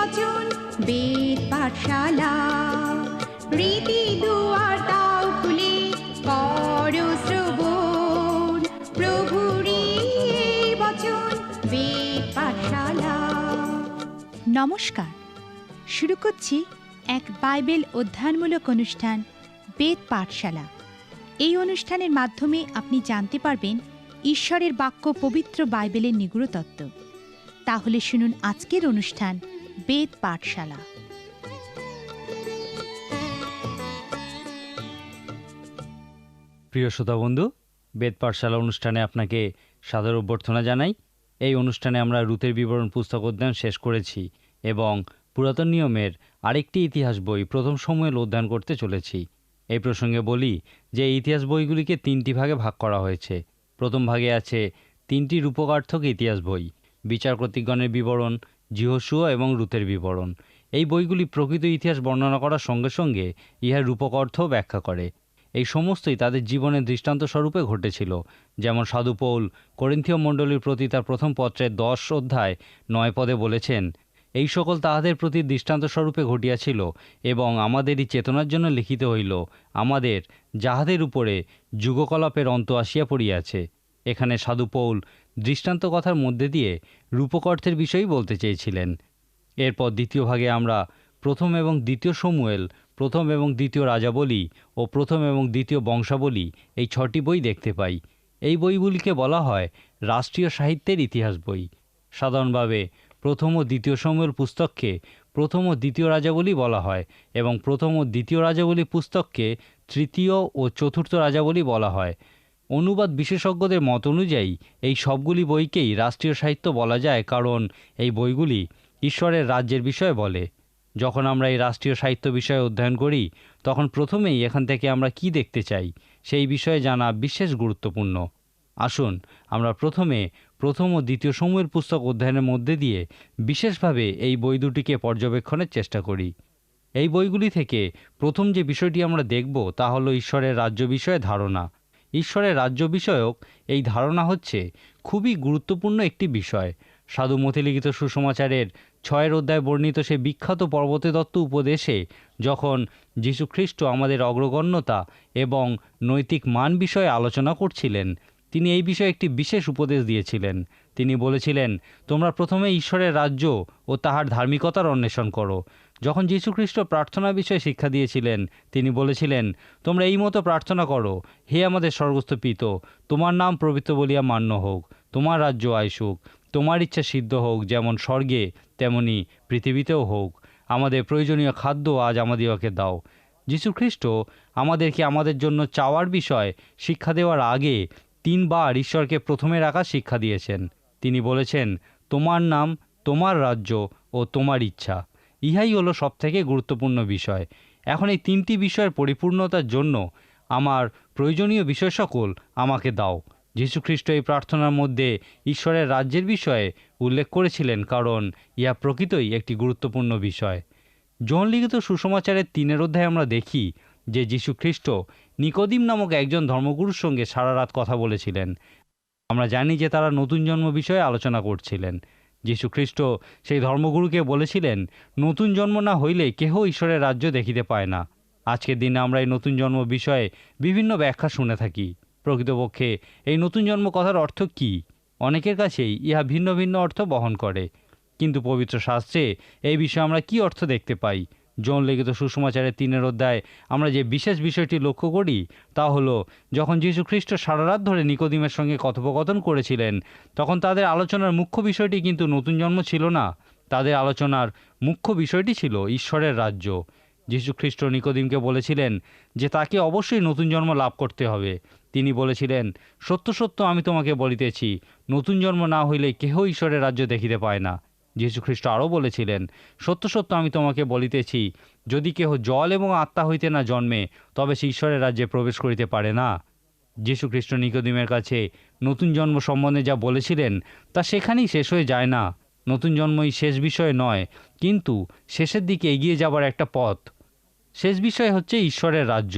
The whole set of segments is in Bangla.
বচন বেদ পাঠশালা। রীতি দুয়ার দাও খুলে করো শ্রবণ, প্রভুরই এই বচন বেদ পাঠশালা। নমস্কার, শুরু করছি এক বাইবেল অধ্যয়নমূলক অনুষ্ঠান বেদ পাঠশালা। এই অনুষ্ঠানের মাধ্যমে আপনি জানতে পারবেন ঈশ্বরের বাক্য পবিত্র বাইবেলের নিগূঢ় তত্ত্ব। তাহলে শুনুন আজকের অনুষ্ঠান বেদ পাঠশালা। প্রিয় শ্রোতা বন্ধু, বেদ পাঠশালা অনুষ্ঠানে আপনাকে সাদর অভ্যর্থনা জানাই। এই অনুষ্ঠানে আমরা রূতের বিবরণ পুস্তক অধ্যয়ন শেষ করেছি এবং পুরাতন নিয়মের আরেকটি ইতিহাস বই প্রথম শমূয়েল অধ্যয়ন করতে চলেছি। এই প্রসঙ্গে বলি যে এই ইতিহাস বইগুলিকে তিনটি ভাগে ভাগ করা হয়েছে। প্রথম ভাগে আছে তিনটি রূপকার্থক ইতিহাস বই, বিচারকর্তৃগণের বিবরণ, যিহোশুয়া এবং রূতের বিবরণ। এই বইগুলি প্রকৃত ইতিহাস বর্ণনা করার সঙ্গে সঙ্গে ইহার রূপকার্থও ব্যাখ্যা করে। এই সমস্তই তাদের জীবনের দৃষ্টান্ত স্বরূপে ঘটেছিল। যেমন সাধু পৌল করিন্থীয় মণ্ডলীর প্রতি তার প্রথম পত্রের 10 অধ্যায় 9 পদে বলেছেন, এই সকল তাহাদের প্রতি দৃষ্টান্ত স্বরূপে ঘটিয়াছিল এবং আমাদেরই চেতনার জন্য লিখিত হইল, আমাদের যাহাদের উপরে যুগকলাপের অন্ত আসিয়া পড়িয়াছে। এখানে সাধু পৌল দৃষ্টান্ত কথার মধ্যে দিয়ে রূপকার্থের বিষয়ই বলতে চেয়েছিলেন। এরপর দ্বিতীয় ভাগে আমরা প্রথম এবং দ্বিতীয় শমূয়েল, প্রথম এবং দ্বিতীয় রাজাবলী ও প্রথম এবং দ্বিতীয় বংশাবলী, এই 6টি বই দেখতে পাই। এই বইগুলিকে বলা হয় রাষ্ট্রীয় সাহিত্যের ইতিহাস বই। সাধারণভাবে প্রথম ও দ্বিতীয় শমূয়েল পুস্তককে প্রথম ও দ্বিতীয় রাজাবলী বলা হয় এবং প্রথম ও দ্বিতীয় রাজাবলী পুস্তককে তৃতীয় ও চতুর্থ রাজাবলী বলা হয়। অনুবাদ বিশেষজ্ঞদের মত অনুযায়ী এই সবগুলি বইকেই রাষ্ট্রীয় সাহিত্য বলা যায়, কারণ এই বইগুলি ঈশ্বরের রাজ্যের বিষয়ে বলে। যখন আমরা এই রাষ্ট্রীয় সাহিত্য বিষয়ে অধ্যয়ন করি, তখন প্রথমেই এখান থেকে আমরা কি দেখতে চাই সেই বিষয়ে জানা বিশেষ গুরুত্বপূর্ণ। আসুন আমরা প্রথমে প্রথম ও দ্বিতীয় শমূয়েল পুস্তক অধ্যয়নের মধ্যে দিয়ে বিশেষভাবে এই বই দুটিকে পর্যবেক্ষণের চেষ্টা করি। এই বইগুলি থেকে প্রথম যে বিষয়টি আমরা দেখব তা হলো ঈশ্বরের রাজ্য বিষয়ে ধারণা। ঈশ্বরের রাজ্য বিষয়ক এই ধারণা হচ্ছে খুবই গুরুত্বপূর্ণ একটি বিষয়। সাধু মথি লিখিত সুসমাচারের 6 অধ্যায় বর্ণিত সে বিখ্যাত পর্বতে দত্ত উপদেশে যখন যীশু খ্রিস্ট আমাদের অগ্রগণ্যতা এবং নৈতিক মান বিষয়ে আলোচনা করছিলেন, তিনি এই বিষয়ে একটি বিশেষ উপদেশ দিয়েছিলেন। তিনি বলেছিলেন, তোমরা প্রথমে ঈশ্বরের রাজ্য ও তাহার ধার্মিকতার অন্বেষণ করো। যখন যীশু খ্রিস্ট প্রার্থনা বিষয়ে শিক্ষা দিয়েছিলেন, তিনি বলেছিলেন, তোমরা এই মতো প্রার্থনা করো, হে আমাদের স্বর্গস্থ পিতা, তোমার নাম পবিত্র বলিয়া মান্য হোক, তোমার রাজ্য আইসুক, তোমার ইচ্ছা সিদ্ধ হোক, যেমন স্বর্গে তেমনি পৃথিবীতেও হোক। আমাদের প্রয়োজনীয় খাদ্য আজ আমাদিগকে দাও। যীশু খ্রিস্ট আমাদেরকে আমাদের জন্য চাওয়ার বিষয় শিক্ষা দেওয়ার আগে 3 বার ঈশ্বরকে প্রথমে রাখার শিক্ষা দিয়েছেন। তিনি বলেছেন, তোমার নাম, তোমার রাজ্য ও তোমার ইচ্ছা। ইহাই হলো সবথেকে গুরুত্বপূর্ণ বিষয়। এখন এই 3টি বিষয়ের পরিপূর্ণতার জন্য আমার প্রয়োজনীয় বিষয় সকল আমাকে দাও। যীশুখ্রিস্ট এই প্রার্থনার মধ্যে ঈশ্বরের রাজ্যের বিষয়ে উল্লেখ করেছিলেন, কারণ ইহা প্রকৃতই একটি গুরুত্বপূর্ণ বিষয়। যোহন লিখিত সুসমাচারের 3 অধ্যায়ে আমরা দেখি যে যীশুখ্রিস্ট নিকোদিম নামক একজন ধর্মগুরুর সঙ্গে সারা রাত কথা বলেছিলেন। আমরা জানি যে তারা নতুন জন্ম বিষয়ে আলোচনা করছিলেন। যীশুখ্রিস্ট সেই ধর্মগুরুকে বলেছিলেন, নতুন জন্ম না হইলে কেহ ঈশ্বরের রাজ্য দেখিতে পায় না। আজকের দিনে আমরা এই নতুন জন্ম বিষয়ে বিভিন্ন ব্যাখ্যা শুনে থাকি। প্রকৃতপক্ষে এই নতুন জন্ম কথার অর্থ কী? অনেকের কাছেই ইহা ভিন্ন ভিন্ন অর্থ বহন করে, কিন্তু পবিত্র শাস্ত্রে এই বিষয়ে আমরা কি অর্থ দেখতে পাই? যোহন লিখিত সুসমাচারের 3 অধ্যায় আমরা যে বিশেষ বিষয়টি লক্ষ্য করি তা হলো, যখন যীশু খ্রিস্ট সারা রাত ধরে নিকোদিমের সঙ্গে কথোপকথন করেছিলেন, তখন তাদের আলোচনার মুখ্য বিষয়টি কিন্তু নতুন জন্ম ছিল না। তাদের আলোচনার মুখ্য বিষয়টি ছিল ঈশ্বরের রাজ্য। যীশু খ্রিস্ট নিকোদিমকে বলেছিলেন যে তাকে অবশ্যই নতুন জন্ম লাভ করতে হবে। তিনি বলেছিলেন, সত্য সত্য আমি তোমাকে বলিতেছি, নতুন জন্ম না হইলে কেহ ঈশ্বরের রাজ্য দেখিতে পায় না। যীশুখ্রিস্ট আরও বলেছিলেন, সত্য সত্য আমি তোমাকে বলিতেছি, যদি কেহ জল এবং আত্মা হইতে না জন্মে, তবে সে ঈশ্বরের রাজ্যে প্রবেশ করিতে পারে না। যীশুখ্রিস্ট নিকোদিমের কাছে নতুন জন্ম সম্বন্ধে যা বলেছিলেন তা সেখানেই শেষ হয়ে যায় না। নতুন জন্মই শেষ বিষয় নয়, কিন্তু শেষের দিকে এগিয়ে যাবার একটা পথ। শেষ বিষয় হচ্ছে ঈশ্বরের রাজ্য।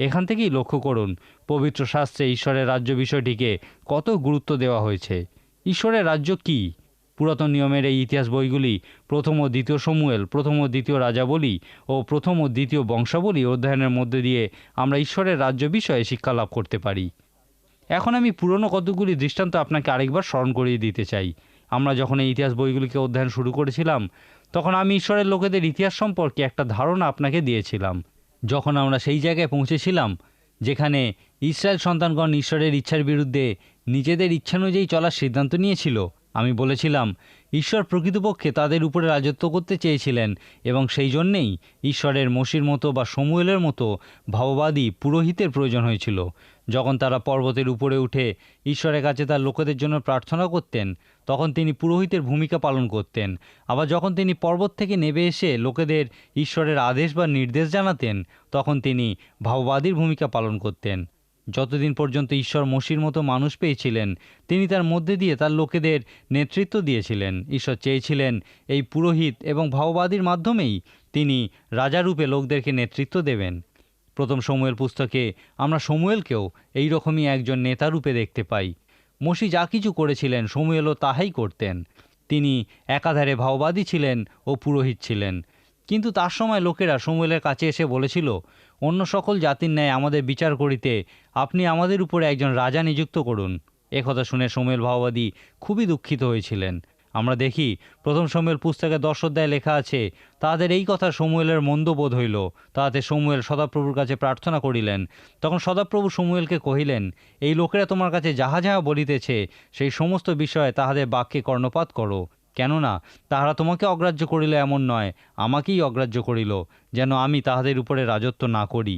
এখান থেকেই লক্ষ্য করুন পবিত্র শাস্ত্রে ঈশ্বরের রাজ্য বিষয়টিকে কত গুরুত্ব দেওয়া হয়েছে। ঈশ্বরের রাজ্য কি? পুরাতন নিয়মের এই ইতিহাস বইগুলি প্রথম ও দ্বিতীয় শমূয়েল, প্রথম ও দ্বিতীয় রাজাবলী ও প্রথম ও দ্বিতীয় বংশাবলী অধ্যয়নের মধ্যে দিয়ে আমরা ঈশ্বরের রাজ্য বিষয়ে শিক্ষা লাভ করতে পারি। এখন আমি পুরনো কতগুলি দৃষ্টান্ত আপনাকে আরেকবার স্মরণ করিয়ে দিতে চাই। আমরা যখন এই ইতিহাস বইগুলিকে অধ্যয়ন শুরু করেছিলাম, তখন আমি ঈশ্বরের লোকেদের ইতিহাস সম্পর্কে একটা ধারণা আপনাকে দিয়েছিলাম। যখন আমরা সেই জায়গায় পৌঁছেছিলাম যেখানে ইসরায়েল সন্তানগণ ঈশ্বরের ইচ্ছার বিরুদ্ধে নিজেদের ইচ্ছানুযায়ী চলার সিদ্ধান্ত নিয়েছিল, আমি বলেছিলাম ঈশ্বর প্রকৃতপক্ষে তাদের উপরে রাজত্ব করতে চেয়েছিলেন এবং সেই জন্যেই ঈশ্বরের মোশির মতো বা শমূয়েলের মতো ভাববাদী পুরোহিতের প্রয়োজন হয়েছিল। যখন তারা পর্বতের উপরে উঠে ঈশ্বরের কাছে তার লোকেদের জন্য প্রার্থনা করতেন, তখন তিনি পুরোহিতের ভূমিকা পালন করতেন। আবার যখন তিনি পর্বত থেকে নেমে এসে লোকেদের ঈশ্বরের আদেশ বা নির্দেশ জানাতেন, তখন তিনি ভাববাদীর ভূমিকা পালন করতেন। যতদিন পর্যন্ত ঈশ্বর মোশির মতো মানুষ পেয়েছিলেন, তিনি তার মধ্যে দিয়ে তার লোকেদের নেতৃত্ব দিয়েছিলেন। ঈশ্বর চেয়েছিলেন এই পুরোহিত এবং ভাববাদীর মাধ্যমেই তিনি রাজারূপে লোকদেরকে নেতৃত্ব দেবেন। প্রথম শমূয়েল পুস্তকে আমরা শমূয়েলকেও এই রকমই একজন নেতারূপে দেখতে পাই। মোশি যা কিছু করেছিলেন, শমূয়েলও তাহাই করতেন। তিনি একাধারে ভাববাদী ছিলেন ও পুরোহিত ছিলেন। কিন্তু তার সময় লোকেরা শমূয়েলের কাছে এসে বলেছিল, অন্য সকল জাতির ন্যায় আমাদের বিচার করিতে আপনি আমাদের উপরে একজন রাজা নিযুক্ত করুন। একথা শুনে শমূয়েল ভাববাদী খুবই দুঃখিত হয়েছিলেন। আমরা দেখি প্রথম শমূয়েল পুস্তকে 10 অধ্যায়ে লেখা আছে, তাদের এই কথা শমূয়েলের মন্দবোধ হইল। তাহাতে শমূয়েল সদাপ্রভুর কাছে প্রার্থনা করিলেন। তখন সদাপ্রভু শমূয়েলকে কহিলেন, এই লোকেরা তোমার কাছে যাহা যাহা বলিতেছে সেই সমস্ত বিষয়ে তাহাদের বাক্যে কর্ণপাত করো। কেননা তাহারা তোমাকে অগ্রাহ্য করিল এমন নয়, আমাকেই অগ্রাহ্য করিল, যেন আমি তাহাদের উপরে রাজত্ব না করি।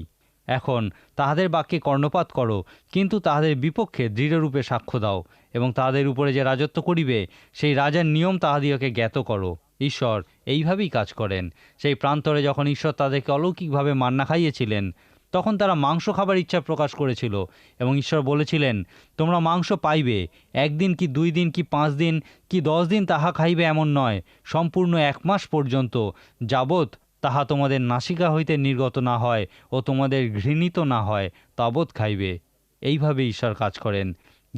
এখন তাহাদের বাক্যে কর্ণপাত করো, কিন্তু তাহাদের বিপক্ষে দৃঢ়রূপে সাক্ষ্য দাও এবং তাহাদের উপরে যে রাজত্ব করিবে সেই রাজার নিয়ম তাহাদিওকে জ্ঞাত করো। ঈশ্বর এইভাবেই কাজ করেন। সেই প্রান্তরে যখন ঈশ্বর তাদেরকে অলৌকিকভাবে মান্না খাইয়েছিলেন, তখন তারা মাংস খাবার ইচ্ছা প্রকাশ করেছিল এবং ঈশ্বর বলেছিলেন, তোমরা মাংস পাইবে, 1 দিন কি 2 দিন কি 5 দিন কি 10 দিন তাহা খাইবে এমন নয়, সম্পূর্ণ 1 মাস পর্যন্ত, যাবৎ তাহা তোমাদের নাসিকা হইতে নির্গত না হয় ও তোমাদের ঘৃণিত না হয়, তাবৎ খাইবে। এইভাবে ঈশ্বর কাজ করেন।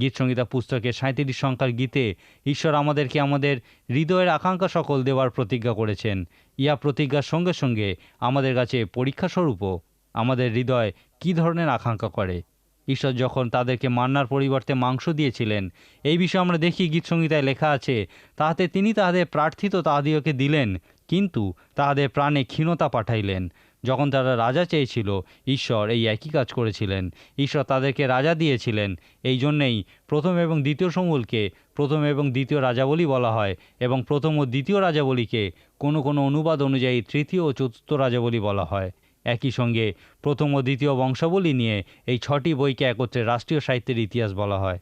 গীতসংহিতা পুস্তকে 37 সংখ্যার গীতে ঈশ্বর আমাদেরকে আমাদের হৃদয়ের আকাঙ্ক্ষা সকল দেওয়ার প্রতিজ্ঞা করেছেন। ইহা প্রতিজ্ঞার সঙ্গে সঙ্গে আমাদের কাছে পরীক্ষাস্বরূপও আমাদের হৃদয় কী ধরনের আকাঙ্ক্ষা করে। ঈশ্বর যখন তাদেরকে মান্নার পরিবর্তে মাংস দিয়েছিলেন, এই বিষয়ে আমরা দেখি গীতসংহিতায় লেখা আছে, তাহাতে তিনি তাহাদের প্রার্থিত তাহাদিওকে দিলেন, কিন্তু তাহাদের প্রাণে ক্ষীণতা পাঠাইলেন। যখন তারা রাজা চেয়েছিল, ঈশ্বর এই একই কাজ করেছিলেন। ঈশ্বর তাদেরকে রাজা দিয়েছিলেন। এই জন্যেই প্রথম এবং দ্বিতীয় শমূয়েলকে প্রথম এবং দ্বিতীয় রাজাবলী বলা হয় এবং প্রথম ও দ্বিতীয় রাজাবলীকে কোনো কোনো অনুবাদ অনুযায়ী তৃতীয় ও চতুর্থ রাজাবলী বলা হয়। একই সঙ্গে প্রথম ও দ্বিতীয় বংশাবলী নিয়ে এই 6টি বইকে একত্রে রাষ্ট্রীয় সাহিত্যের ইতিহাস বলা হয়।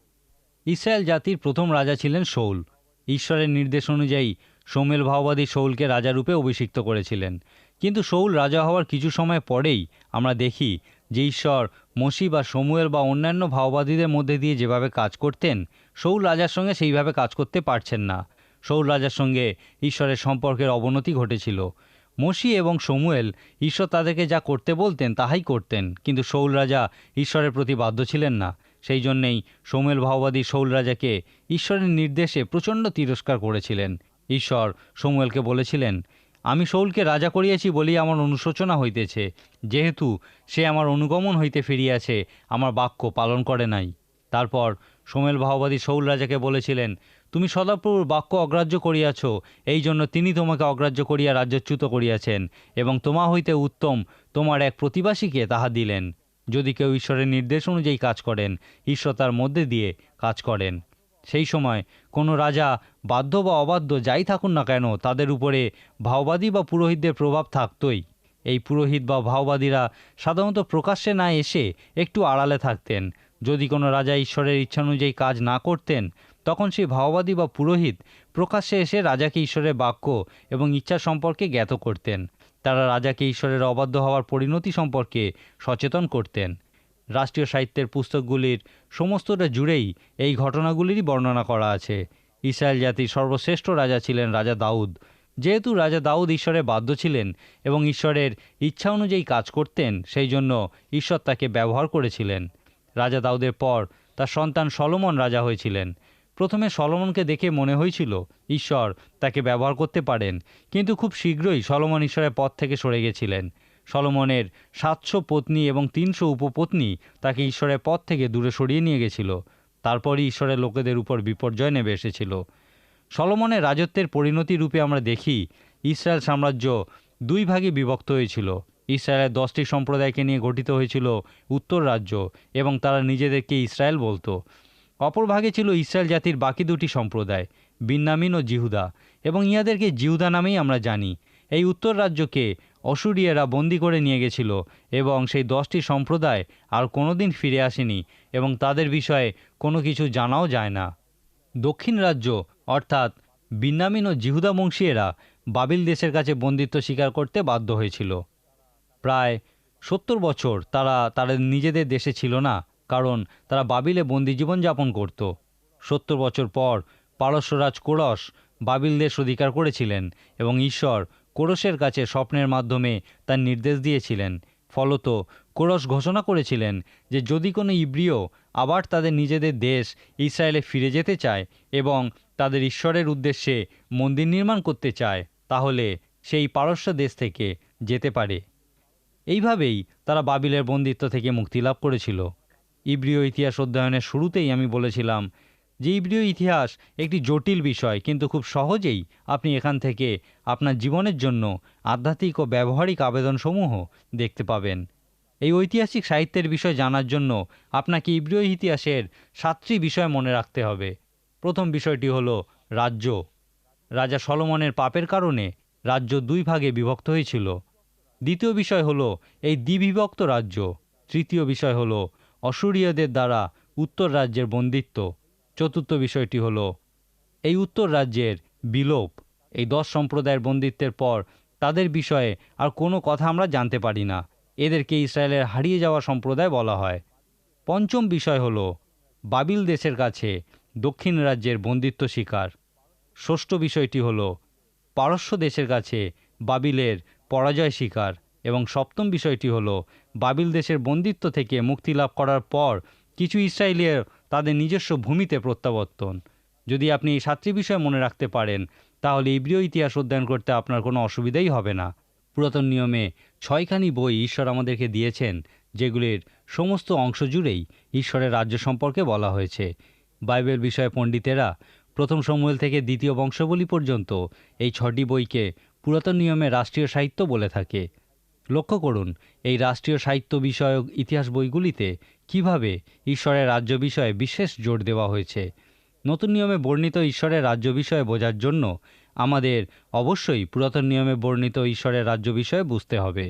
ইসরায়েল জাতির প্রথম রাজা ছিলেন শৌল। ঈশ্বরের নির্দেশ অনুযায়ী শমূয়েল ভাববাদী শৌলকে রাজারূপে অভিষিক্ত করেছিলেন। কিন্তু শৌল রাজা হওয়ার কিছু সময় পরেই আমরা দেখি যে ঈশ্বর মোশি বা শমূয়েল বা অন্যান্য ভাববাদীদের মধ্যে দিয়ে যেভাবে কাজ করতেন, শৌল রাজার সঙ্গে সেইভাবে কাজ করতে পারছেন না। শৌল রাজার সঙ্গে ঈশ্বরের সম্পর্কের অবনতি ঘটেছিল। মোশি এবং শমূয়েল ঈশ্বর তাদেরকে যা করতে বলতেন তাহাই করতেন, কিন্তু শৌল রাজা ঈশ্বরের প্রতি বাধ্য ছিলেন না। সেই জন্যেই শমূয়েল ভাববাদী শৌল রাজাকে ঈশ্বরের নির্দেশে প্রচণ্ড তিরস্কার করেছিলেন। ঈশ্বর শমূয়েলকে বলেছিলেন, আমি শৌলকে রাজা করিয়াছি বলিয়া আমার অনুশোচনা হইতেছে, যেহেতু সে আমার অনুগমন হইতে ফিরিয়াছে, আমার বাক্য পালন করে নাই। তারপর শমূয়েল ভাববাদী শৌল রাজাকে বলেছিলেন, তুমি সদাপ্রভুর বাক্য অগ্রাহ্য করিয়াছ, এই জন্য তিনি তোমাকে অগ্রাহ্য করিয়া রাজ্যচ্যুত করিয়াছেন এবং তোমা হইতে উত্তম তোমার এক প্রতিবাসীকে তাহা দিলেন। যদি কেউ ঈশ্বরের নির্দেশ অনুযায়ী কাজ করেন, ঈশ্বর তার মধ্যে দিয়ে কাজ করেন। সেই সময় কোনো রাজা বাধ্য বা অবাধ্য যাই থাকুন না কেন, তাদের উপরে ভাওবাদী বা পুরোহিতদের প্রভাব থাকতই। এই পুরোহিত বা ভাওবাদীরা সাধারণত প্রকাশ্যে না এসে একটু আড়ালে থাকতেন। যদি কোনো রাজা ঈশ্বরের ইচ্ছানুযায়ী কাজ না করতেন, তখন সেই ভাওবাদী বা পুরোহিত প্রকাশ্যে এসে রাজাকে ঈশ্বরের বাক্য এবং ইচ্ছা সম্পর্কে জ্ঞাত করতেন। তারা রাজাকে ঈশ্বরের অবাধ্য হওয়ার পরিণতি সম্পর্কে সচেতন করতেন। রাষ্ট্রীয় সাহিত্যের পুস্তকগুলির সমস্তটা জুড়েই এই ঘটনাগুলিরই বর্ণনা করা আছে। ইসরায়েল জাতির সর্বশ্রেষ্ঠ রাজা ছিলেন রাজা দাউদ। যেহেতু রাজা দাউদ ঈশ্বরের বাধ্য ছিলেন এবং ঈশ্বরের ইচ্ছা অনুযায়ী কাজ করতেন, সেই জন্য ঈশ্বর তাকে ব্যবহার করেছিলেন। রাজা দাউদের পর তার সন্তান সলোমন রাজা হয়েছিলেন। প্রথমে সলোমনকে দেখে মনে হয়েছিল ঈশ্বর তাকে ব্যবহার করতে পারেন, কিন্তু খুব শীঘ্রই সলোমন ঈশ্বরের পথ থেকে সরে গেছিলেন। সলোমনের 700 পত্নী এবং 300 উপপত্নী তাকে ঈশ্বরের পথ থেকে দূরে সরিয়ে নিয়ে গেছিল। তারপরই ঈশ্বরের লোকেদের উপর বিপর্যয় নেমে এসেছিল। সলোমনের রাজত্বের পরিণতি রূপে আমরা দেখি ইসরায়েল সাম্রাজ্য 2 ভাগে বিভক্ত হয়েছিল। ইসরায়েলের 10টি সম্প্রদায়কে নিয়ে গঠিত হয়েছিল উত্তর রাজ্য, এবং তারা নিজেদেরকে ইসরায়েল বলতো। অপর ভাগে ছিল ইসরায়েল জাতির বাকি 2টি সম্প্রদায়, বিন্যামিন ও জিহুদা, এবং ইহাদেরকে জিহুদা নামেই আমরা জানি। এই উত্তর রাজ্যকে অসুরিয়ারা বন্দি করে নিয়ে গেছিল, এবং সেই 10টি সম্প্রদায় আর কোনোদিন ফিরে আসেনি, এবং তাদের বিষয়ে কোনো কিছু জানাও যায় না। দক্ষিণ রাজ্য অর্থাৎ বিন্যামিন ও জিহুদা বংশীয়েরা বাবিল দেশের কাছে বন্দিত্ব স্বীকার করতে বাধ্য হয়েছিল। প্রায় 70 বছর তারা তাদের নিজেদের দেশে ছিল না, কারণ তারা বাবিলে বন্দি জীবনযাপন করত। 70 বছর পর পারস্যরাজ কোরস বাবিল দেশ অধিকার করেছিলেন, এবং ঈশ্বর কোরসের কাছে স্বপ্নের মাধ্যমে তার নির্দেশ দিয়েছিলেন। ফলত কোরস ঘোষণা করেছিলেন যে যদি কোনো ইব্রিয় আবার তাদের নিজেদের দেশ ইসরায়েলে ফিরে যেতে চায় এবং তাদের ঈশ্বরের উদ্দেশ্যে মন্দির নির্মাণ করতে চায়, তাহলে সেই পারস্য দেশ থেকে যেতে পারে। এইভাবেই তারা বাবিলের বন্দিত্ব থেকে মুক্তি লাভ করেছিল। ইব্রিয় ইতিহাস অধ্যয়নের শুরুতেই আমি বলেছিলাম যে ইব্রিয় ইতিহাস একটি জটিল বিষয়, কিন্তু খুব সহজেই আপনি এখান থেকে আপনার জীবনের জন্য আধ্যাত্মিক ও ব্যবহারিক আবেদনসমূহ দেখতে পাবেন। এই ঐতিহাসিক সাহিত্যের বিষয় জানার জন্য আপনাকে ইব্রিয় ইতিহাসের 7টি বিষয় মনে রাখতে হবে। প্রথম বিষয়টি হলো রাজ্য। রাজা সলোমনের পাপের কারণে রাজ্য 2 ভাগে বিভক্ত হয়েছিল। দ্বিতীয় বিষয় হলো এই দ্বিবিভক্ত রাজ্য। তৃতীয় বিষয় হলো অসুরীয়দের দ্বারা উত্তর রাজ্যের বন্দিত্ব। চতুর্থ বিষয়টি হলো এই উত্তর রাজ্যের বিলোপ। এই 10 সম্প্রদায়ের বন্দিত্বের পর তাদের বিষয়ে আর কোনো কথা আমরা জানতে পারি না। এদেরকে ইসরায়েলের হারিয়ে যাওয়া সম্প্রদায় বলা হয়। পঞ্চম বিষয় হলো বাবিল দেশের কাছে দক্ষিণ রাজ্যের বন্দিত্ব স্বীকার। ষষ্ঠ বিষয়টি হলো পারস্য দেশের কাছে বাবিলের পরাজয় স্বীকার, এবং সপ্তম বিষয়টি হলো বাবিল দেশের বন্দিত্ব থেকে মুক্তি লাভ করার পর কিছু ইসরায়েলীয় তাদের নিজস্ব ভূমিতে প্রত্যাবর্তন। যদি আপনি এই 7টি বিষয় মনে রাখতে পারেন, তাহলে ইব্রিয় ইতিহাস অধ্যয়ন করতে আপনার কোনো অসুবিধাই হবে না। পুরাতন নিয়মে 6খানি বই ঈশ্বর আমাদেরকে দিয়েছেন, যেগুলির সমস্ত অংশ জুড়েই ঈশ্বরের রাজ্য সম্পর্কে বলা হয়েছে। বাইবেল বিষয়ে পণ্ডিতেরা প্রথম শমূয়েল থেকে দ্বিতীয় বংশাবলী পর্যন্ত এই 6টি বইকে পুরাতন নিয়মে রাষ্ট্রীয় সাহিত্য বলে থাকে। লক্ষ্য করুন এই রাষ্ট্রীয় সাহিত্য বিষয়ক ইতিহাস বইগুলিতে কিভাবে ঈশ্বরের রাজ্য বিষয়ে বিশেষ জোর দেওয়া হয়েছে। নতুন নিয়মে বর্ণিত ঈশ্বরের রাজ্য বিষয়ে বোঝার জন্য আমাদের অবশ্যই পুরাতন নিয়মে বর্ণিত ঈশ্বরের রাজ্য বিষয়ে বুঝতে হবে।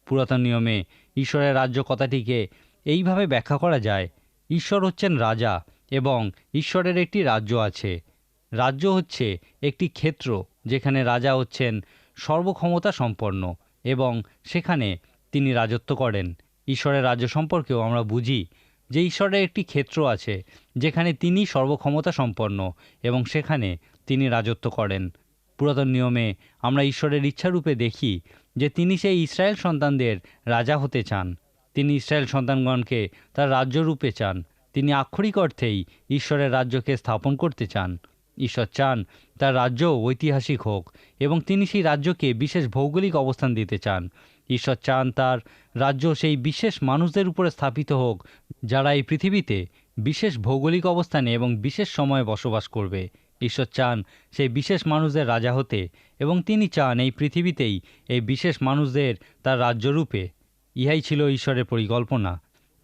পুরাতন নিয়মে ঈশ্বরের রাজ্য কথাটিকে এইভাবে ব্যাখ্যা করা যায়: ঈশ্বর হচ্ছেন রাজা এবং ঈশ্বরের একটি রাজ্য আছে। রাজ্য হচ্ছে একটি ক্ষেত্র যেখানে রাজা হচ্ছেন সর্বক্ষমতা সম্পন্ন এবং সেখানে তিনি রাজত্ব করেন। ঈশ্বরের রাজ্য সম্পর্কেও আমরা বুঝি যে ঈশ্বরের একটি ক্ষেত্র আছে যেখানে তিনি সর্বক্ষমতা সম্পন্ন এবং সেখানে তিনি রাজত্ব করেন। পুরাতন নিয়মে আমরা ঈশ্বরের ইচ্ছারূপে দেখি যে তিনি সেই ইসরায়েল সন্তানদের রাজা হতে চান। তিনি ইসরায়েল সন্তানগণকে তার রাজ্যরূপে চান। তিনি আক্ষরিক অর্থেই ঈশ্বরের রাজ্যকে স্থাপন করতে চান। ঈশ্বর চান তার রাজ্য ঐতিহাসিক হোক এবং তিনি সেই রাজ্যকে বিশেষ ভৌগোলিক অবস্থান দিতে চান। ঈশ্বর চান তার রাজ্য সেই বিশেষ মানুষদের উপরে স্থাপিত হোক যারা এই পৃথিবীতে বিশেষ ভৌগোলিক অবস্থানে এবং বিশেষ সময়ে বসবাস করবে। ঈশ্বর চান সেই বিশেষ মানুষদের রাজা হতে এবং তিনি চান এই পৃথিবীতেই এই বিশেষ মানুষদের তার রাজ্যরূপে। ইহাই ছিল ঈশ্বরের পরিকল্পনা।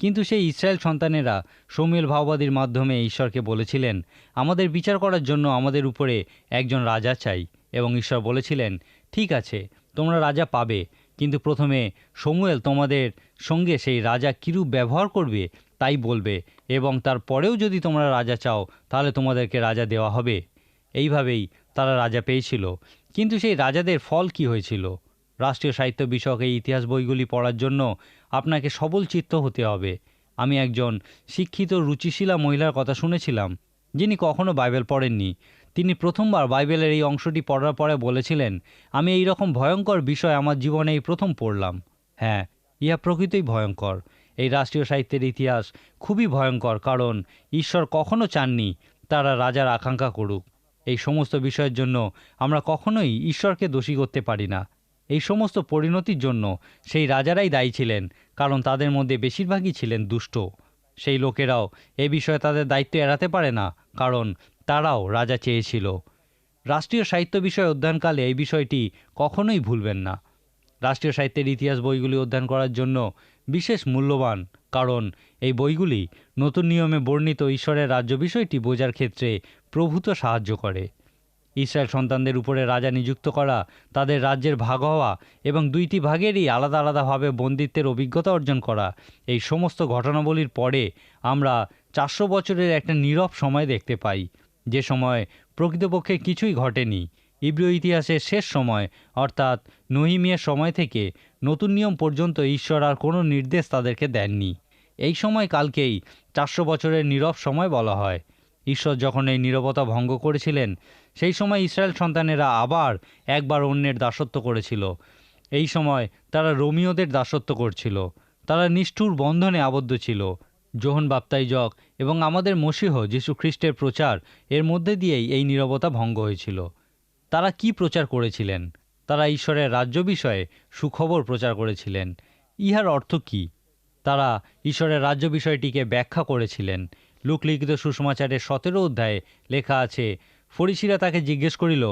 কিন্তু সেই ইসরায়েল সন্তানেরা শমূয়েল ভাওবাদীর মাধ্যমে ঈশ্বরকে বলেছিলেন, আমাদের বিচার করার জন্য আমাদের উপরে একজন রাজা চাই। এবং ঈশ্বর বলেছিলেন, ঠিক আছে, তোমরা রাজা পাবে, কিন্তু প্রথমে শমূয়েল তোমাদের সঙ্গে সেই রাজা কিরূপ ব্যবহার করবে তাই বলবে, এবং তারপরেও যদি তোমরা রাজা চাও তাহলে তোমাদেরকে রাজা দেওয়া হবে। এইভাবেই তারা রাজা পেয়েছিল। কিন্তু সেই রাজাদের ফল কি হয়েছিল? রাষ্ট্রীয় সাহিত্য বিষয়ক এই ইতিহাস বইগুলি পড়ার জন্য আপনাকে সবল চিত্ত হতে হবে। আমি একজন শিক্ষিত রুচিশীলা মহিলার কথা শুনেছিলাম যিনি কখনো বাইবেল পড়েননি। তিনি প্রথমবার বাইবেলের এই অংশটি পড়ার পরে বলেছিলেন, আমি এই রকম ভয়ঙ্কর বিষয় আমার জীবনে এই প্রথম পড়লাম। হ্যাঁ, ইহা প্রকৃতই ভয়ঙ্কর। এই রাষ্ট্রীয় সাহিত্যের ইতিহাস খুবই ভয়ঙ্কর, কারণ ঈশ্বর কখনো চাননি তারা রাজার আকাঙ্ক্ষা করুক। এই সমস্ত বিষয়ের জন্য আমরা কখনোই ঈশ্বরকে দোষী করতে পারি না। এই সমস্ত পরিণতির জন্য সেই রাজারাই দায়ী ছিলেন, কারণ তাদের মধ্যে বেশিরভাগই ছিলেন দুষ্ট। সেই লোকেরাও এ বিষয়ে তাদের দায়িত্ব এড়াতে পারে না, কারণ তারাও রাজা চেয়েছিল। রাষ্ট্রীয় সাহিত্য বিষয় অধ্যয়নকালে এই বিষয়টি কখনোই ভুলবেন না। রাষ্ট্রীয় সাহিত্যের ইতিহাস বইগুলি অধ্যয়ন করার জন্য বিশেষ মূল্যবান, কারণ এই বইগুলি নতুন নিয়মে বর্ণিত ঈশ্বরের রাজ্য বিষয়টি বোঝার ক্ষেত্রে প্রভূত সাহায্য করে। ইসরায়েল সন্তানদের উপরে রাজা নিযুক্ত করা, তাদের রাজ্যের ভাগ হওয়া এবং দুইটি ভাগেরই আলাদা আলাদাভাবে বন্দিত্বের অভিজ্ঞতা অর্জন করা, এই সমস্ত ঘটনাবলীর পরে আমরা 400 বছরের একটা নীরব সময় দেখতে পাই, যে সময় প্রকৃতপক্ষে কিছুই ঘটেনি। ইব্রিয় ইতিহাসের শেষ সময়, অর্থাৎ নহিমিয়ার সময় থেকে নতুন নিয়ম পর্যন্ত ঈশ্বর আর কোনো নির্দেশ তাদেরকে দেননি। এই সময়কালকেই 400 বছরের নীরব সময় বলা হয়। ঈশ্বর যখন এই নীরবতা ভঙ্গ করেছিলেন, সেই সময় ইসরায়েল সন্তানেরা আবার একবার অন্যের দাসত্ব করেছিল। এই সময় তারা রোমীয়দের দাসত্ব করছিল। তারা নিষ্ঠুর বন্ধনে আবদ্ধ ছিল। যোহন বাপ্তাইজক এবং আমাদের মসীহ যীশু খ্রিস্টের প্রচার, এর মধ্যে দিয়েই এই নীরবতা ভঙ্গ হয়েছিল। তারা কি প্রচার করেছিলেন? তারা ঈশ্বরের রাজ্য বিষয়ে সুখবর প্রচার করেছিলেন। ইহার অর্থ কী? তারা ঈশ্বরের রাজ্য বিষয়টিকে ব্যাখ্যা করেছিলেন। লূক লিখিত সুসমাচারের 17 অধ্যায়ে লেখা আছে, ফরিসীরা তাকে জিজ্ঞেস করিল,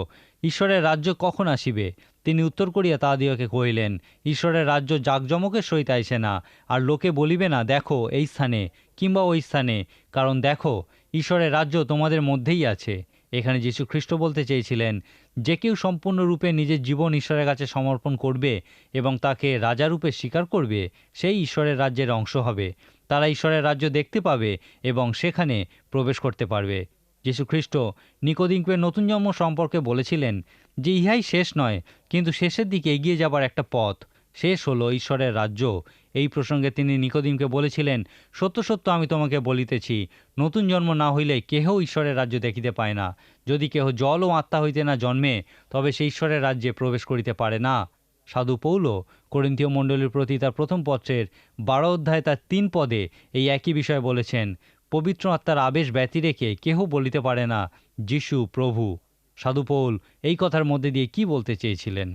ঈশ্বরের রাজ্য কখন আসিবে? তিনি উত্তর করিয়া তাহাদিগকে কহিলেন, ঈশ্বরের রাজ্য জাঁকজমকের সহিত আইসে না, আর লোকে বলিবে না, দেখো এই স্থানে কিংবা ওই স্থানে, কারণ দেখো ঈশ্বরের রাজ্য তোমাদের মধ্যেই আছে। এখানে যীশু খ্রিস্ট বলতে চেয়েছিলেন, যে কেউ সম্পূর্ণরূপে নিজের জীবন ঈশ্বরের কাছে সমর্পণ করবে এবং তাকে রাজারূপে স্বীকার করবে, সেই ঈশ্বরের রাজ্যের অংশ হবে। তারা ঈশ্বরের রাজ্য দেখতে পাবে এবং সেখানে প্রবেশ করতে পারবে। যীশু খ্রিস্ট নিকোদিমকে নতুন জন্ম সম্পর্কে বলেছিলেন যে ইহাই শেষ নয়, কিন্তু শেষের দিকে এগিয়ে যাবার একটা পথ। শেষ হলো ঈশ্বরের রাজ্য। এই প্রসঙ্গে তিনি নিকোদিমকে বলেছিলেন, সত্য সত্য আমি তোমাকে বলিতেছি, নতুন জন্ম না হইলে কেহ ঈশ্বরের রাজ্য দেখিতে পায় না। যদি কেহ জল ও আত্মা হইতে না জন্মে, তবে সে ঈশ্বরের রাজ্যে প্রবেশ করিতে পারে না। সাধু পৌল করিন্থীয় মণ্ডলীর প্রতি তার প্রথম পত্রের 12 অধ্যায় তার 3 পদে এই একই বিষয় বলেছেন, পবিত্র আত্মার আবেশ ব্যতি রেখে কেহ বলিতে পারে না, যিশু প্রভু। সাধু পৌল এই কথার মধ্যে দিয়ে কি বলতে চেয়েছিলেন?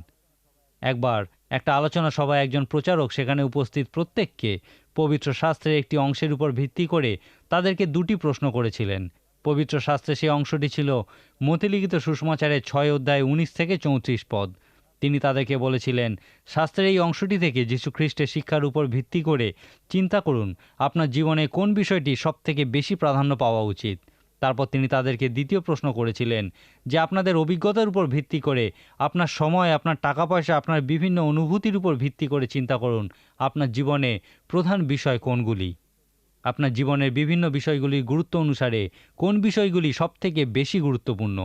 একবার একটা আলোচনা সভায় একজন প্রচারক সেখানে উপস্থিত প্রত্যেককে পবিত্র শাস্ত্রের একটি অংশের উপর ভিত্তি করে তাদেরকে 2টি প্রশ্ন করেছিলেন। পবিত্র শাস্ত্রে সেই অংশটি ছিল মথিলিখিত সুসমাচারের 6 অধ্যায় 19 থেকে 34 পদ। তিনি তাদেরকে বলেছিলেন, শাস্ত্রের এই অংশটি থেকে যীশু খ্রিস্টের শিক্ষার উপর ভিত্তি করে চিন্তা করুন, আপনার জীবনে কোন বিষয়টি সবথেকে বেশি প্রাধান্য পাওয়া উচিত। তারপর তিনি তাদেরকে দ্বিতীয় প্রশ্ন করেছিলেন যে আপনাদের অভিজ্ঞতার উপর ভিত্তি করে, আপনার সময়, আপনার টাকা পয়সা, আপনার বিভিন্ন অনুভূতির উপর ভিত্তি করে চিন্তা করুন, আপনার জীবনে প্রধান বিষয় কোনগুলি। আপনার জীবনের বিভিন্ন বিষয়গুলির গুরুত্ব অনুসারে কোন বিষয়গুলি সবথেকে বেশি গুরুত্বপূর্ণ।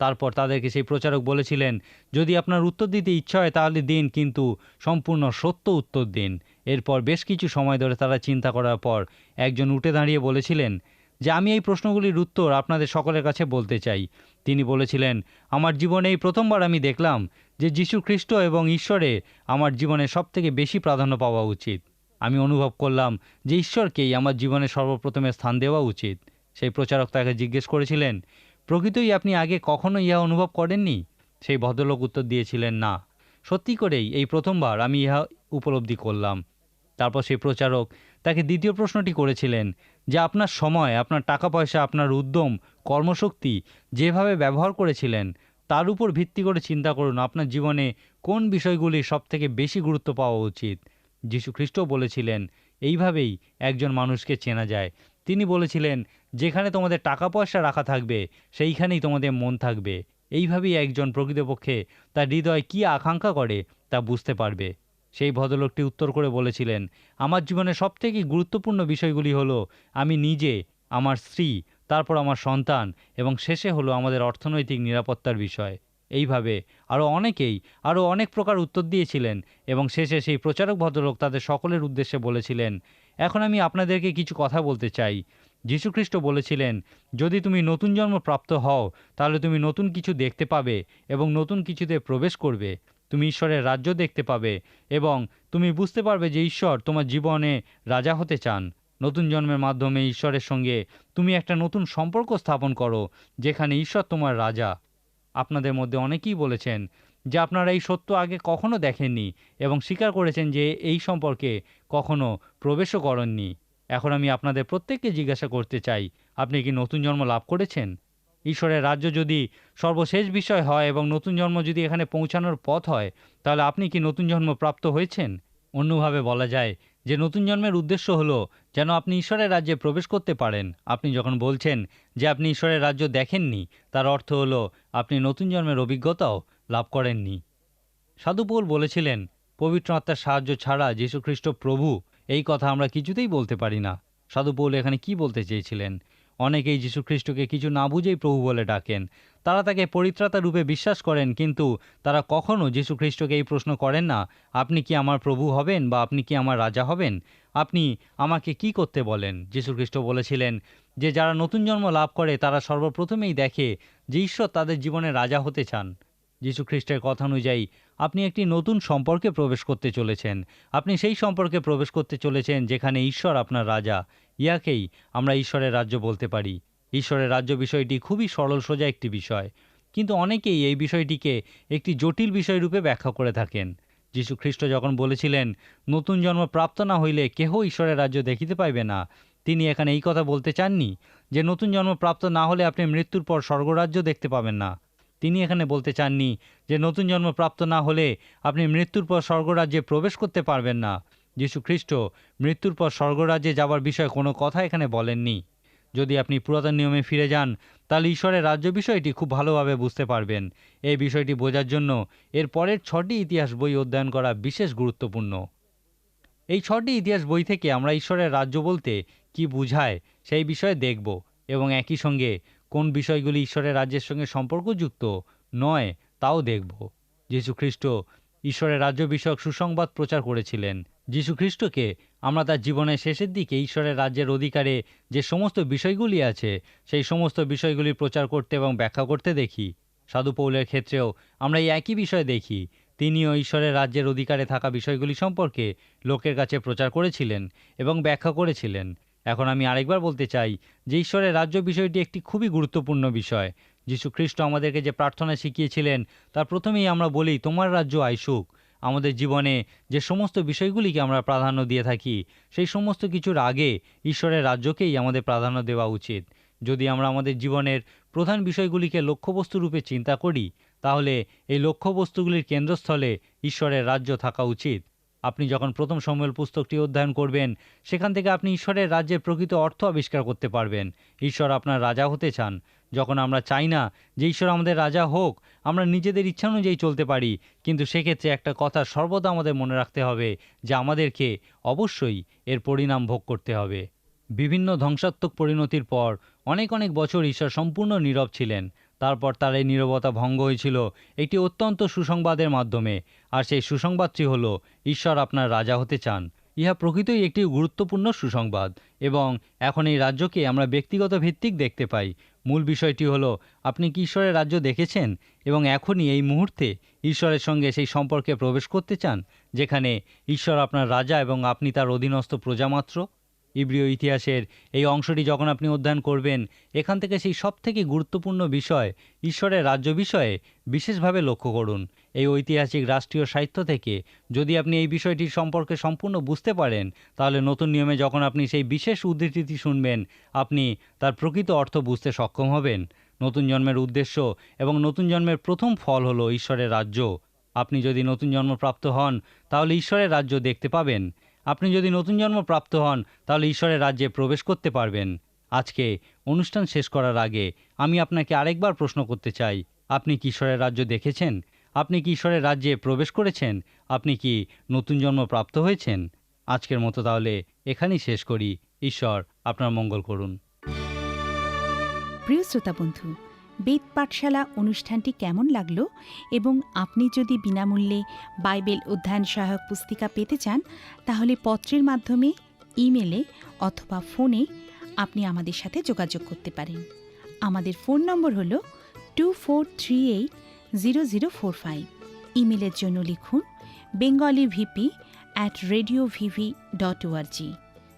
তারপর তাদেরকে সেই প্রচারক বলেছিলেন, যদি আপনার উত্তর দিতে ইচ্ছা হয় তাহলে দিন, কিন্তু সম্পূর্ণ সত্য উত্তর দিন। এরপর বেশ কিছু সময় ধরে তারা চিন্তা করার পর একজন উঠে দাঁড়িয়ে বলেছিলেন যে আমি এই প্রশ্নগুলির উত্তর আপনাদের সকলের কাছে বলতে চাই। তিনি বলেছিলেন, আমার জীবনে এই প্রথমবার আমি দেখলাম যে যীশু খ্রিস্ট এবং ঈশ্বরে আমার জীবনে সবথেকে বেশি প্রাধান্য পাওয়া উচিত। আমি অনুভব করলাম যে ঈশ্বরকেই আমার জীবনে সর্বপ্রথমে স্থান দেওয়া উচিত। সেই প্রচারক তাকে জিজ্ঞেস করেছিলেন, প্রকৃতই আপনি আগে কখনো ইহা অনুভব করেননি? সেই ভদ্রলোক উত্তর দিয়েছিলেন, না, সত্যি করেই এই প্রথমবার আমি ইহা উপলব্ধি করলাম। তারপর সেই প্রচারক তাকে দ্বিতীয় প্রশ্নটি করেছিলেন যে আপনার সময়, আপনার টাকা পয়সা, আপনার উদ্যম, কর্মশক্তি যেভাবে ব্যবহার করেছিলেন, তার উপর ভিত্তি করে চিন্তা করুন আপনার জীবনে কোন বিষয়গুলি সবথেকে বেশি গুরুত্ব পাওয়া উচিত। যীশু খ্রিস্ট বলেছিলেন, এইভাবেই একজন মানুষকে চেনা যায়। তিনি বলেছিলেন, যেখানে তোমাদের টাকা পয়সা রাখা থাকবে সেইখানেই তোমাদের মন থাকবে। এইভাবেই একজন প্রকৃতপক্ষে তার হৃদয় কী আকাঙ্ক্ষা করে তা বুঝতে পারবে। সেই ভদ্রলোকটি উত্তর করে বলেছিলেন, আমার জীবনে সবথেকে গুরুত্বপূর্ণ বিষয়গুলি হলো আমি নিজে, আমার স্ত্রী, তারপর আমার সন্তান এবং শেষে হলো আমাদের অর্থনৈতিক নিরাপত্তার বিষয়। এইভাবে আরও অনেক প্রকার উত্তর দিয়েছিলেন এবং শেষে সেই প্রচারক ভদ্রলোক তাদের সকলের উদ্দেশ্যে বলেছিলেন, এখন আমি আপনাদেরকে কিছু কথা বলতে চাই। যীশুখ্রিস্ট বলেছিলেন, যদি তুমি নতুন জন্ম প্রাপ্ত হও তাহলে তুমি নতুন কিছু দেখতে পাবে এবং নতুন কিছুতে প্রবেশ করবে। তুমি ঈশ্বরের রাজ্য দেখতে পাবে এবং তুমি বুঝতে পারবে যে ঈশ্বর তোমার জীবনে রাজা হতে চান। নতুন জন্মের মাধ্যমে ঈশ্বরের সঙ্গে তুমি একটা নতুন সম্পর্ক স্থাপন করো, যেখানে ঈশ্বর তোমার রাজা। আপনাদের মধ্যে অনেকেই বলেছেন যে আপনারা এই সত্য আগে কখনো দেখেননি এবং স্বীকার করেছেন যে এই সম্পর্কে কখনো প্রবেশও করেননি। এখন আমি আপনাদের প্রত্যেককে জিজ্ঞাসা করতে চাই, আপনি কি নতুন জন্ম লাভ করেছেন? ঈশ্বরের রাজ্য যদি সর্বশেষ বিষয় হয় এবং নতুন জন্ম যদি এখানে পৌঁছানোর পথ হয়, তাহলে আপনি কি নতুন জন্ম প্রাপ্ত হয়েছেন? অন্যভাবে বলা যায় যে নতুন জন্মের উদ্দেশ্য হলো যেন আপনি ঈশ্বরের রাজ্যে প্রবেশ করতে পারেন। আপনি যখন বলছেন যে আপনি ঈশ্বরের রাজ্য দেখেননি, তার অর্থ হলো আপনি নতুন জন্মের অভিজ্ঞতাও লাভ করেননি। সাধু পৌল বলেছিলেন, পবিত্র আত্মার সাহায্য ছাড়া যীশুখ্রিস্ট প্রভু এই কথা আমরা কিছুতেই বলতে পারি না। সাধু পৌল এখানে কি বলতে চেয়েছিলেন? অনেকেই যীশুখ্রিস্টকে কিছু না বুঝেই প্রভু বলে ডাকেন। তারা তাকে পরিত্রাতা রূপে বিশ্বাস করেন, কিন্তু তারা কখনো যীশুখ্রিস্টকে এই প্রশ্ন করেন না, আপনি কি আমার প্রভু হবেন বা আপনি কি আমার রাজা হবেন? আপনি আমাকে কি করতে বলেন? যীশুখ্রিস্ট বলেছিলেন যে যারা নতুন জন্ম লাভ করে তারা সর্বপ্রথমেই দেখে যে ঈশ্বর তাদের জীবনে রাজা হতে চান। যীশুখ্রিস্টের কথা অনুযায়ী আপনি একটি নতুন সম্পর্কে প্রবেশ করতে চলেছেন। আপনি সেই সম্পর্কে প্রবেশ করতে চলেছেন যেখানে ঈশ্বর আপনার রাজা। ইয়াকেই আমরা ঈশ্বরের রাজ্য বলতে পারি। ঈশ্বরের রাজ্য বিষয়টি খুবই সরল সোজা একটি বিষয়, কিন্তু অনেকেই এই বিষয়টিকে একটি জটিল বিষয় রূপে ব্যাখ্যা করে থাকেন। যীশুখ্রিস্ট যখন বলেছিলেন নতুন জন্ম প্রাপ্ত না হইলে কেহ ঈশ্বরের রাজ্য দেখিতে পাইবে না, তিনি এখানে এই কথা বলতে চাননি যে নতুন জন্ম প্রাপ্ত না হলে আপনি মৃত্যুর পর স্বর্গরাজ্য দেখতে পাবেন না। তিনি এখানে বলতে চাননি যে নতুন জন্ম প্রাপ্ত না হলে আপনি মৃত্যুর পর স্বর্গরাজ্যে প্রবেশ করতে পারবেন না। যীশুখ্রিস্ট মৃত্যুর পর স্বর্গরাজ্যে যাবার বিষয়ে কোনো কথা এখানে বলেননি। যদি আপনি পুরাতন নিয়মে ফিরে যান, তাহলে ঈশ্বরের রাজ্য বিষয়টি খুব ভালোভাবে বুঝতে পারবেন। এই বিষয়টি বোঝার জন্য এর পরের 6টি ইতিহাস বই অধ্যয়ন করা বিশেষ গুরুত্বপূর্ণ। এই 6টি ইতিহাস বই থেকে আমরা ঈশ্বরের রাজ্য বলতে কি বোঝায় সেই বিষয়ে দেখব, এবং একই সঙ্গে কোন বিষয়গুলি ঈশ্বরের রাজ্যের সঙ্গে সম্পর্কযুক্ত নয় তাও দেখব। যীশুখ্রিস্ট ঈশ্বরের রাজ্য বিষয়ক সুসংবাদ প্রচার করেছিলেন। যীশুখ্রিস্টকে আমরা তার জীবনের শেষের দিকে ঈশ্বরের রাজ্যের অধিকারে যে সমস্ত বিষয়গুলি আছে সেই সমস্ত বিষয়গুলি প্রচার করতে এবং ব্যাখ্যা করতে দেখি। সাধু পৌলের ক্ষেত্রেও আমরা এই একই বিষয় দেখি। তিনিও ঈশ্বরের রাজ্যের অধিকারে থাকা বিষয়গুলি সম্পর্কে লোকের কাছে প্রচার করেছিলেন এবং ব্যাখ্যা করেছিলেন। এখন আমি আরেকবার বলতে চাই যে ঈশ্বরের রাজ্য বিষয়টি একটি খুবই গুরুত্বপূর্ণ বিষয়। যীশুখ্রিস্ট আমাদেরকে যে প্রার্থনা শিখিয়েছিলেন তার প্রথমেই আমরা বলি, তোমার রাজ্য আইসুক। আমাদের জীবনে যে সমস্ত বিষয়গুলিকে আমরা প্রাধান্য দিয়ে থাকি সেই সমস্ত কিছুর আগে ঈশ্বরের রাজ্যকেই আমাদের প্রাধান্য দেওয়া উচিত। যদি আমরা আমাদের জীবনের প্রধান বিষয়গুলিকে লক্ষ্যবস্তু রূপে চিন্তা করি, তাহলে এই লক্ষ্যবস্তুগুলির কেন্দ্রস্থলে ঈশ্বরের রাজ্য থাকা উচিত। আপনি যখন প্রথম শমূয়েল পুস্তকটি অধ্যয়ন করবেন, সেখান থেকে আপনি ঈশ্বরের রাজ্যের প্রকৃত অর্থ আবিষ্কার করতে পারবেন। ঈশ্বর আপনার রাজা হতে চান। যখন আমরা চাই না যে ঈশ্বর আমাদের রাজা হোক, আমরা নিজেদের ইচ্ছা অনুযায়ী চলতে পারি, কিন্তু সেক্ষেত্রে একটা কথা সর্বদা আমাদের মনে রাখতে হবে যে আমাদেরকে অবশ্যই এর পরিণাম ভোগ করতে হবে। বিভিন্ন ধ্বংসাত্মক পরিণতির পর অনেক বছর ঈশ্বর সম্পূর্ণ নীরব ছিলেন। তারপর তার এই নীরবতা ভঙ্গ হয়েছিল একটি অত্যন্ত সুসংবাদের মাধ্যমে, আর সেই সুসংবাদটি হলো ঈশ্বর আপনার রাজা হতে চান। ইহা প্রকৃতই একটি গুরুত্বপূর্ণ সুসংবাদ, এবং এখন এই রাজ্যকে আমরা ব্যক্তিগত ভিত্তিক দেখতে পাই। মূল বিষয়টি হলো, আপনি কি ঈশ্বরের রাজ্য দেখেছেন এবং এখনই এই মুহূর্তে ঈশ্বরের সঙ্গে সেই সম্পর্কে প্রবেশ করতে চান যেখানে ঈশ্বর আপনার রাজা এবং আপনি তার অধীনস্থ প্রজা মাত্র? ইব্রিয় ইতিহাসের এই অংশটি যখন আপনি অধ্যয়ন করবেন, এখান থেকে সেই সবথেকে গুরুত্বপূর্ণ বিষয় ঈশ্বরের রাজ্য বিষয়ে বিশেষভাবে লক্ষ্য করুন। এই ঐতিহাসিক রাষ্ট্রীয় সাহিত্য থেকে যদি আপনি এই বিষয়টির সম্পর্কে সম্পূর্ণ বুঝতে পারেন, তাহলে নতুন নিয়মে যখন আপনি সেই বিশেষ উদ্ধৃতিটি শুনবেন, আপনি তার প্রকৃত অর্থ বুঝতে সক্ষম হবেন। নতুন জন্মের উদ্দেশ্য এবং নতুন জন্মের প্রথম ফল হলো ঈশ্বরের রাজ্য। আপনি যদি নতুন জন্ম প্রাপ্ত হন, তাহলে ঈশ্বরের রাজ্য দেখতে পাবেন। আপনি যদি নতুন জন্ম প্রাপ্ত হন, তাহলে ঈশ্বরের রাজ্যে প্রবেশ করতে পারবেন। আজকে অনুষ্ঠান শেষ করার আগে আমি আপনাকে আরেকবার প্রশ্ন করতে চাই, আপনি কি ঈশ্বরের রাজ্য দেখেছেন? আপনি কি ঈশ্বরের রাজ্যে প্রবেশ করেছেন? আপনি কি নতুন জন্ম প্রাপ্ত হয়েছেন? আজকের মতো তাহলে এখানেই শেষ করি। ঈশ্বর আপনার মঙ্গল করুন। প্রিয় শ্রোতা বন্ধু, বেদ পাঠশালা অনুষ্ঠানটি কেমন লাগলো, এবং আপনি যদি বিনামূল্যে বাইবেল অধ্যয়ন সহায়ক পুস্তিকা পেতে চান, তাহলে পত্রের মাধ্যমে, ইমেলে অথবা ফোনে আপনি আমাদের সাথে যোগাযোগ করতে পারেন। আমাদের ফোন নম্বর হল 24380045। ইমেলের জন্য লিখুন bengalivp@radiovv.org।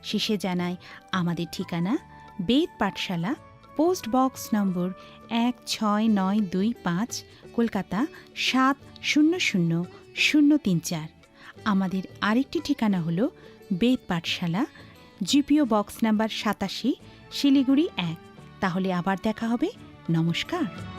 শেষে জানাই আমাদের ঠিকানা বেদ পাঠশালা, পোস্ট বক্স নম্বর 16925, কলকাতা 700034। আমাদের আরেকটি ঠিকানা হলো বেদ পাঠশালা, জিপিও বক্স নাম্বার 87, শিলিগুড়ি 1। তাহলে আবার দেখা হবে। নমস্কার।